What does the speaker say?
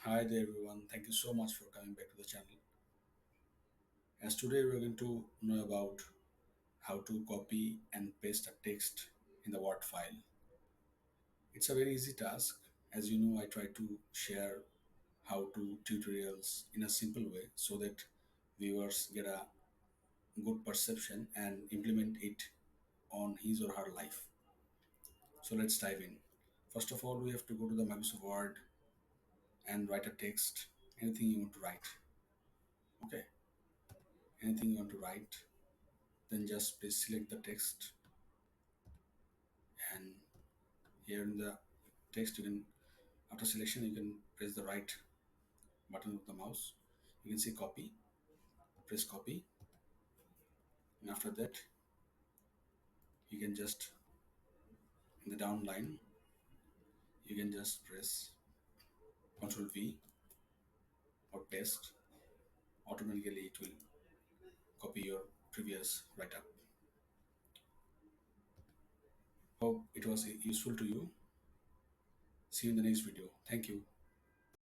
Hi there everyone, thank you so much for coming back to the channel. As today we're going to know about how to copy and paste a text in the Word file. It's a very easy task. As you know, I try to share how to tutorials in a simple way so that viewers get a good perception and implement it on his or her life. So let's dive in. First of all, we have to go to the Microsoft Word and write a text, anything you want to write. Okay, anything you want to write, then just please select the text, and here in the text you can, after selection, you can press the right button of the mouse. You can see copy, press copy, and after that you can just, in the down line, you can just press Ctrl V or paste. Automatically it will copy your previous write up. Hope it was useful to you. See you in the next video. Thank you.